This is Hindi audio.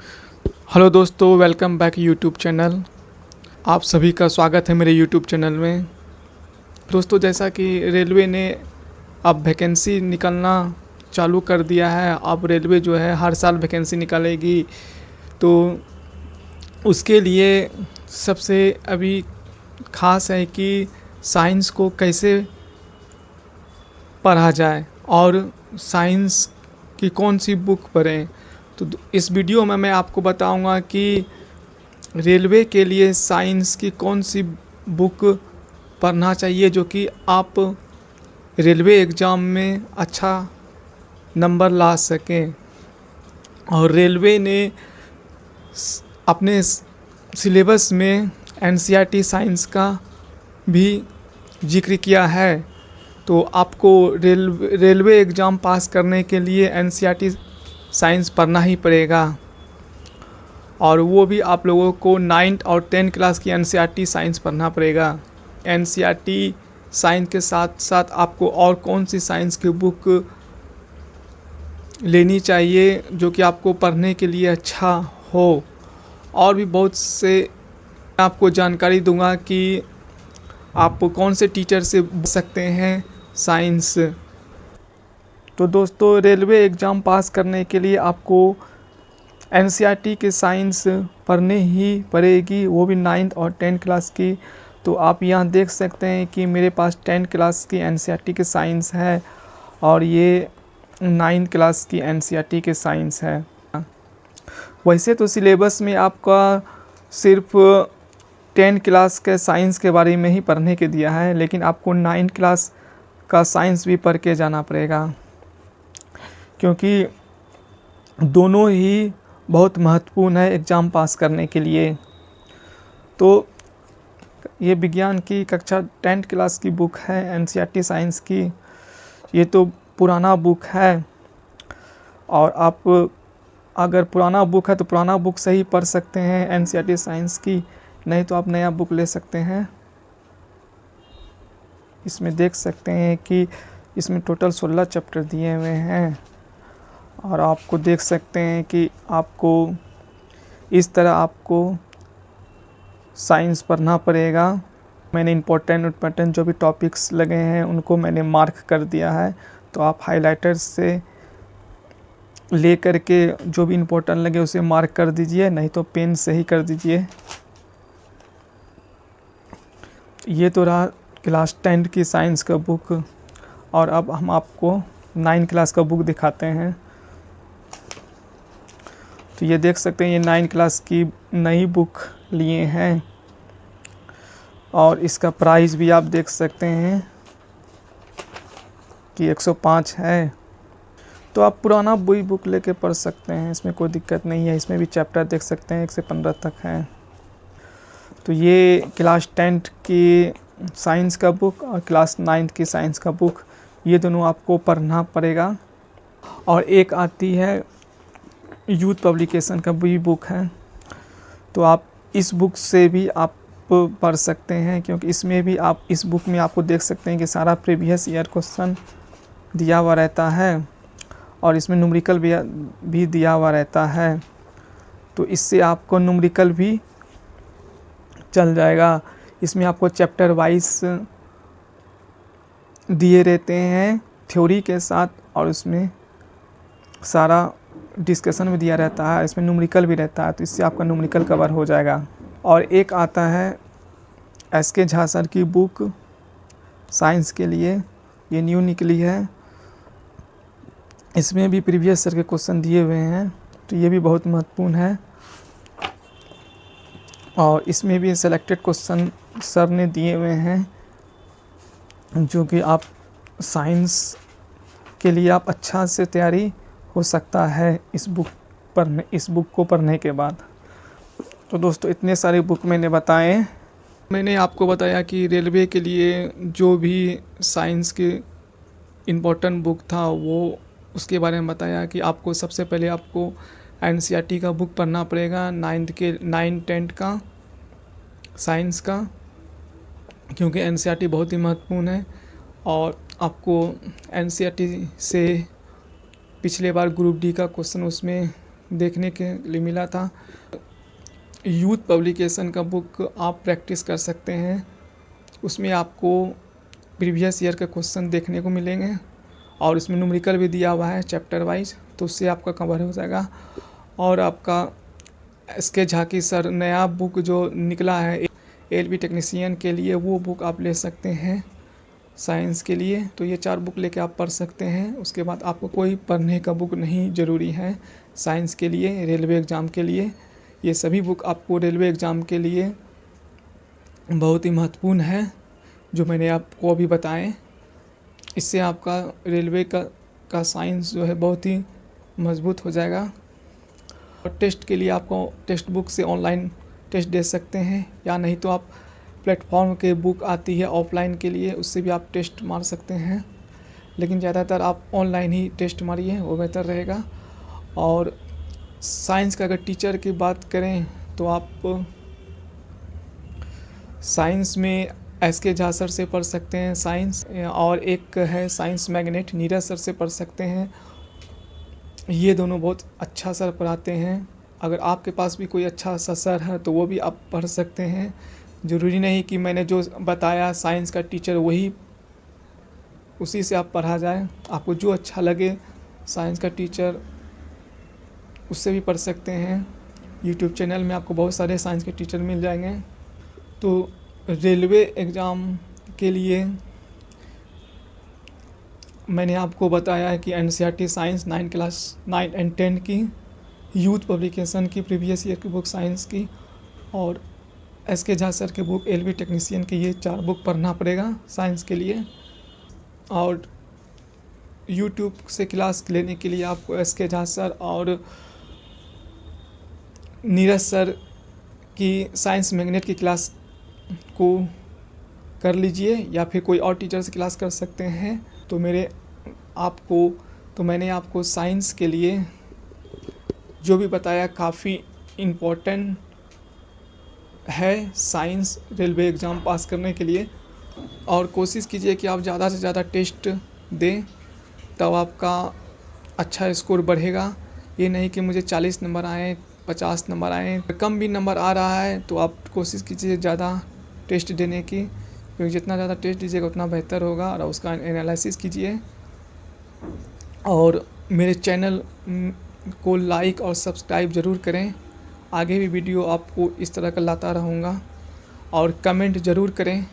हेलो दोस्तों, वेलकम बैक यूट्यूब चैनल। आप सभी का स्वागत है मेरे यूट्यूब चैनल में। दोस्तों, जैसा कि रेलवे ने अब वैकेंसी निकलना चालू कर दिया है। अब रेलवे जो है हर साल वैकेंसी निकालेगी, तो उसके लिए सबसे अभी ख़ास है कि साइंस को कैसे पढ़ा जाए और साइंस की कौन सी बुक पढ़ें। तो इस वीडियो में मैं आपको बताऊंगा कि रेलवे के लिए साइंस की कौन सी बुक पढ़ना चाहिए जो कि आप रेलवे एग्ज़ाम में अच्छा नंबर ला सकें। और रेलवे ने अपने सिलेबस में एनसीईआरटी साइंस का भी जिक्र किया है। तो आपको रेलवे एग्ज़ाम पास करने के लिए एनसीईआरटी साइंस पढ़ना ही पड़ेगा, और वो भी आप लोगों को 9th और 10th क्लास की एनसीईआरटी साइंस पढ़ना पड़ेगा। एनसीईआरटी साइंस के साथ साथ आपको और कौन सी साइंस की बुक लेनी चाहिए जो कि आपको पढ़ने के लिए अच्छा हो, और भी बहुत से आपको जानकारी दूंगा कि आप कौन से टीचर से पूछ सकते हैं साइंस। तो दोस्तों, रेलवे एग्ज़ाम पास करने के लिए आपको एनसीईआरटी के साइंस पढ़ने ही पड़ेगी, वो भी 9th और 10th क्लास की। तो आप यहाँ देख सकते हैं कि मेरे पास 10th क्लास की एनसीईआरटी के साइंस है और ये 9th क्लास की एनसीईआरटी के साइंस है। वैसे तो सिलेबस में आपका सिर्फ 10th क्लास के साइंस के बारे में ही पढ़ने के दिया है, लेकिन आपको 9th क्लास का साइंस भी पढ़ के जाना पड़ेगा, क्योंकि दोनों ही बहुत महत्वपूर्ण है एग्ज़ाम पास करने के लिए। तो ये विज्ञान की कक्षा 10th क्लास की बुक है एनसीईआरटी साइंस की। ये तो पुराना बुक है, और आप अगर पुराना बुक है तो पुराना बुक से ही पढ़ सकते हैं एनसीईआरटी साइंस की, नहीं तो आप नया बुक ले सकते हैं। इसमें देख सकते हैं कि इसमें टोटल 16 चैप्टर दिए हुए हैं, और आपको देख सकते हैं कि आपको इस तरह आपको साइंस पढ़ना पड़ेगा। मैंने इम्पोर्टेंट जो भी टॉपिक्स लगे हैं उनको मैंने मार्क कर दिया है, तो आप हाइलाइटर से ले करके जो भी इम्पोर्टेंट लगे उसे मार्क कर दीजिए, नहीं तो पेन से ही कर दीजिए। ये तो रहा क्लास 10 की साइंस का बुक, और अब हम आपको 9 क्लास का बुक दिखाते हैं। तो ये देख सकते हैं, ये 9 क्लास की नई बुक लिए हैं, और इसका प्राइस भी आप देख सकते हैं कि 105 है। तो आप पुराना वही बुक लेके पढ़ सकते हैं, इसमें कोई दिक्कत नहीं है। इसमें भी चैप्टर देख सकते हैं 1 से 15 तक हैं। तो ये क्लास 10th की साइंस का बुक और क्लास 9th की साइंस का बुक, ये दोनों आपको पढ़ना पड़ेगा। और एक आती है यूथ पब्लिकेशन का भी बुक है, तो आप इस बुक से भी आप पढ़ सकते हैं, क्योंकि इसमें भी आप इस बुक में आपको देख सकते हैं कि सारा प्रीवियस ईयर क्वेश्चन दिया हुआ रहता है, और इसमें न्यूमेरिकल भी दिया हुआ रहता है। तो इससे आपको न्यूमेरिकल भी चल जाएगा। इसमें आपको चैप्टर वाइज दिए रहते हैं थ्योरी के साथ, और उसमें सारा डिस्कशन भी दिया रहता है। इसमें न्यूमेरिकल भी रहता है, तो इससे आपका न्यूमेरिकल कवर हो जाएगा। और एक आता है एसके झा सर की बुक साइंस के लिए, ये न्यू निकली है। इसमें भी प्रीवियस ईयर के क्वेश्चन दिए हुए हैं, तो ये भी बहुत महत्वपूर्ण है। और इसमें भी सेलेक्टेड क्वेश्चन सर ने दिए हुए हैं, जो कि आप साइंस के लिए आप अच्छा से तैयारी हो सकता है इस बुक को पढ़ने के बाद। तो दोस्तों, इतने सारे बुक मैंने बताए। मैंने आपको बताया कि रेलवे के लिए जो भी साइंस के इम्पोर्टेंट बुक था वो उसके बारे में बताया कि आपको सबसे पहले आपको एनसीईआरटी का बुक पढ़ना पड़ेगा 9 10 का साइंस का, क्योंकि एनसीईआरटी बहुत ही महत्वपूर्ण है। और आपको एनसीईआरटी से पिछले बार ग्रुप डी का क्वेश्चन उसमें देखने के लिए मिला था। यूथ पब्लिकेशन का बुक आप प्रैक्टिस कर सकते हैं, उसमें आपको प्रीवियस ईयर के क्वेश्चन देखने को मिलेंगे और इसमें न्यूमेरिकल भी दिया हुआ है चैप्टर वाइज, तो उससे आपका कवर हो जाएगा। और आपका एसके झाकी सर नया बुक जो निकला है एलवी टेक्नीशियन के लिए, वो बुक आप ले सकते हैं साइंस के लिए। तो ये 4 बुक लेके आप पढ़ सकते हैं। उसके बाद आपको कोई पढ़ने का बुक नहीं ज़रूरी है साइंस के लिए, रेलवे एग्ज़ाम के लिए। ये सभी बुक आपको रेलवे एग्ज़ाम के लिए बहुत ही महत्वपूर्ण है, जो मैंने आपको अभी बताएं। इससे आपका रेलवे का साइंस जो है बहुत ही मजबूत हो जाएगा। और टेस्ट के लिए आपको टेक्स्ट बुक से ऑनलाइन टेस्ट दे सकते हैं, या नहीं तो आप प्लेटफॉर्म के बुक आती है ऑफलाइन के लिए, उससे भी आप टेस्ट मार सकते हैं। लेकिन ज़्यादातर आप ऑनलाइन ही टेस्ट मारिए, वो बेहतर रहेगा। और साइंस का अगर टीचर की बात करें तो आप साइंस में एसके झा सर से पढ़ सकते हैं साइंस, और एक है साइंस मैग्नेट नीरज सर से पढ़ सकते हैं। ये दोनों बहुत अच्छा सर पढ़ाते हैं। अगर आपके पास भी कोई अच्छा सा सर है तो वो भी आप पढ़ सकते हैं। ज़रूरी नहीं कि मैंने जो बताया साइंस का टीचर वही उसी से आप पढ़ा जाए, आपको जो अच्छा लगे साइंस का टीचर उससे भी पढ़ सकते हैं। यूट्यूब चैनल में आपको बहुत सारे साइंस के टीचर मिल जाएंगे। तो रेलवे एग्ज़ाम के लिए मैंने आपको बताया है कि एनसीईआरटी साइंस 9 एंड 10 की, यूथ पब्लिकेशन की प्रीवियस ईयर की बुक साइंस की, और एसके झा सर के बुक एलवी टेक्नीशियन की, ये 4 बुक पढ़ना पड़ेगा साइंस के लिए। और यूट्यूब से क्लास लेने के लिए आपको एसके झा सर और नीरज सर की साइंस मैग्नेट की क्लास को कर लीजिए, या फिर कोई और टीचर से क्लास कर सकते हैं। तो मैंने आपको साइंस के लिए जो भी बताया काफ़ी इम्पोर्टेंट है साइंस रेलवे एग्ज़ाम पास करने के लिए। और कोशिश कीजिए कि आप ज़्यादा से ज़्यादा टेस्ट दें, तब आपका अच्छा स्कोर बढ़ेगा। ये नहीं कि मुझे 40 नंबर आए, 50 नंबर आए, कम भी नंबर आ रहा है तो आप कोशिश कीजिए ज़्यादा टेस्ट देने की, क्योंकि जितना ज़्यादा टेस्ट दीजिएगा उतना बेहतर होगा। और उसका एनालिसिस कीजिए, और मेरे चैनल को लाइक और सब्सक्राइब ज़रूर करें। आगे भी वीडियो आपको इस तरह का लाता रहूँगा, और कमेंट ज़रूर करें।